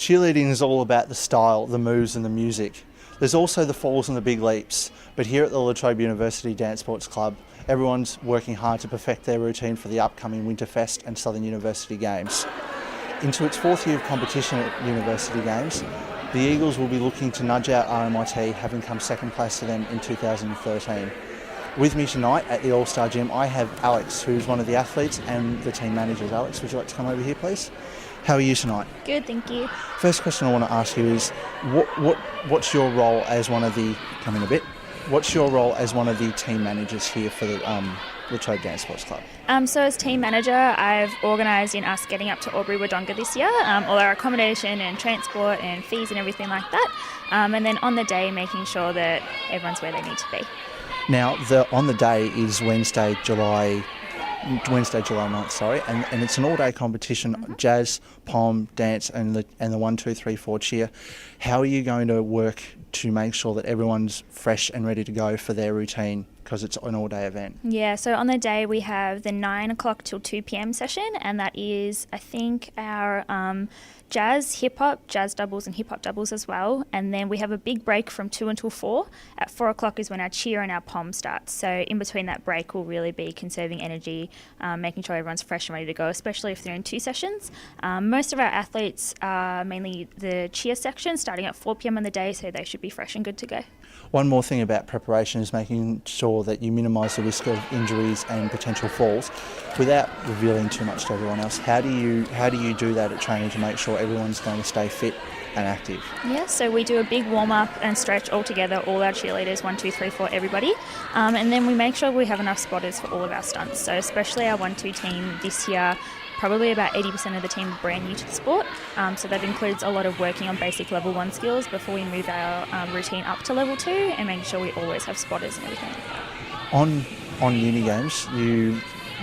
Cheerleading is all about the style, the moves and the music. There's also the falls and the big leaps, but here at the Trobe University Dance Sports Club, everyone's working hard to perfect their routine for the upcoming Winterfest and Southern University Games. Into its fourth year of competition at University Games, the Eagles will be looking to nudge out RMIT, having come second place to them in 2013. With me tonight at the All-Star Gym, I have Alex, who's one of the athletes and the team managers. Alex, would you like to come over here, please? How are you tonight? Good, thank you. First question I want to ask you is, what's your role as one of the What's your role as one of the team managers here for the Trobe Dance Sports Club? So as team manager, I've organised in us getting up to Albury-Wodonga this year, all our accommodation and transport and fees and everything like that, and then on the day making sure that everyone's where they need to be. Now, on the day is Wednesday, July 9th, and it's an all-day competition, jazz, pom, dance, and the 1, 2, 3, 4 cheer. How are you going to work to make sure that everyone's fresh and ready to go for their routine, because it's an all-day event? Yeah, so on the day we have the 9 o'clock till 2 p.m. session, and that is, I think, our jazz, hip-hop, jazz doubles and hip-hop doubles as well. And then we have a big break from 2 until 4. At 4 o'clock is when our cheer and our pom starts. So in between that break will really be conserving energy, making sure everyone's fresh and ready to go, especially if they're in 2 sessions. Most of our athletes are mainly the cheer section, starting at 4 p.m. on the day, so they should be fresh and good to go. One more thing about preparation is making sure that you minimise the risk of injuries and potential falls. Without revealing too much to everyone else, how do you do that at training to make sure everyone's going to stay fit and active? Yeah, so we do a big warm-up and stretch all together, all our cheerleaders, 1, 2, 3, 4, everybody. And then we make sure we have enough spotters for all of our stunts. So especially our 1-2 team this year, probably about 80% of the team are brand new to the sport. So that includes a lot of working on basic level 1 skills before we move our routine up to level 2, and making sure we always have spotters and everything like that. On uni games,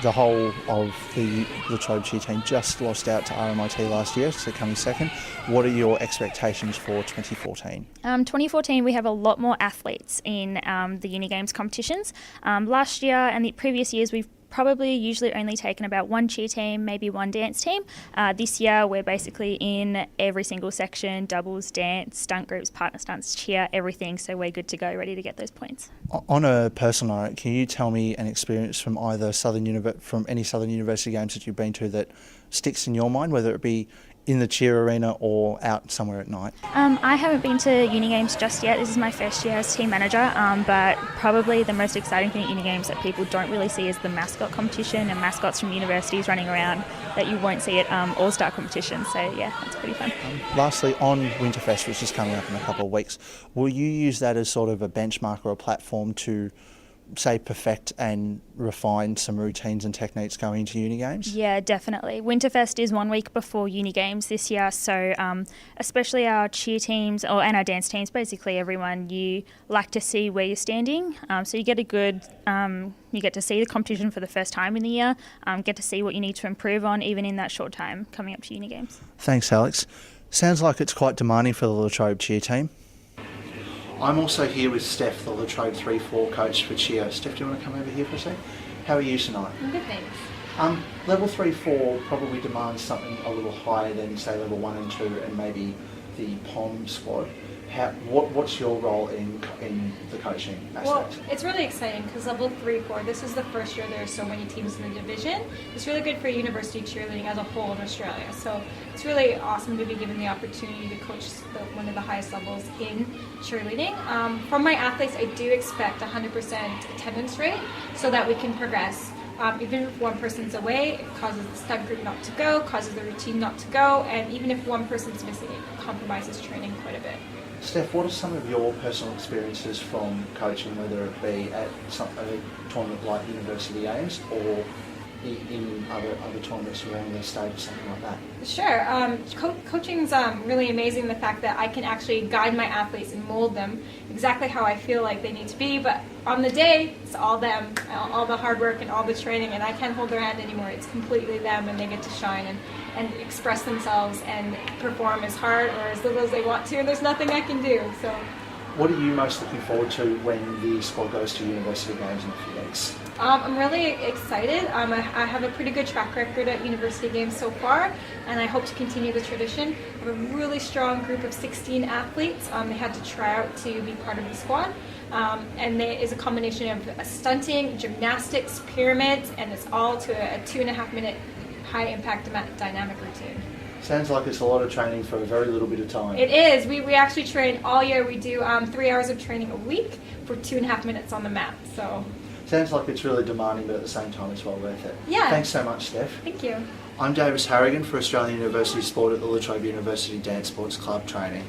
the whole of the Trobe cheer team just lost out to RMIT last year, so coming second. What are your expectations for 2014? 2014, we have a lot more athletes in the uni games competitions. Last year and the previous years, we've probably usually only taken about 1 cheer team, maybe 1 dance team. This year we're basically in every single section, doubles, dance, stunt groups, partner stunts, cheer, everything, so we're good to go, ready to get those points. On a personal note, can you tell me an experience from either any Southern University games that you've been to that sticks in your mind, whether it be in the cheer arena or out somewhere at night? I haven't been to uni games just yet. This is my first year as team manager, but probably the most exciting thing at uni games that people don't really see is the mascot competition and mascots from universities running around that you won't see at all-star competitions. So yeah, that's pretty fun. Lastly, on Winterfest, which is coming up in a couple of weeks, will you use that as sort of a benchmark or a platform to, say, perfect and refine some routines and techniques going into uni games? Yeah, definitely. Winterfest is 1 week before uni games this year, so especially our cheer teams and our dance teams, basically everyone, you like to see where you're standing. So you get you get to see the competition for the first time in the year, get to see what you need to improve on even in that short time coming up to uni games. Thanks, Alex. Sounds like it's quite demanding for the La Trobe cheer team. I'm also here with Steph, the La Trobe 3-4 coach for cheer. Steph, do you want to come over here for a sec? How are you tonight? I'm good, thanks. Level 3-4 probably demands something a little higher than, say, level 1 and 2 and maybe the POM squad. What's your role in the coaching aspect? Well, it's really exciting because level 3-4, this is the first year there are so many teams in the division. It's really good for university cheerleading as a whole in Australia. So it's really awesome to be given the opportunity to coach one of the highest levels in cheerleading. From my athletes, I do expect 100% attendance rate so that we can progress. Even if one person's away, it causes the stunt group not to go, causes the routine not to go, and even if one person's missing, it compromises training quite a bit. Steph, what are some of your personal experiences from coaching, whether it be at a tournament like University Games or in other tournaments around the state or something like that? Sure. Coaching's really amazing, the fact that I can actually guide my athletes and mold them exactly how I feel like they need to be, but on the day, it's all them, all the hard work and all the training, and I can't hold their hand anymore. It's completely them, and they get to shine and express themselves and perform as hard or as little as they want to, and there's nothing I can do. So, what are you most looking forward to when the squad goes to University Games in a few weeks? I'm really excited. I have a pretty good track record at university games so far, and I hope to continue the tradition. I have a really strong group of 16 athletes. They had to try out to be part of the squad. And it is a combination of stunting, gymnastics, pyramids, and it's all to a 2.5 minute high impact dynamic routine. Sounds like it's a lot of training for a very little bit of time. It is. We actually train all year. We do 3 hours of training a week for 2.5 minutes on the mat. So Sounds like it's really demanding, but at the same time it's well worth it. Yeah. Thanks so much, Steph. thank you. I'm Davis Harrigan for Australian University Sport at the La Trobe University Dance Sports Club Training.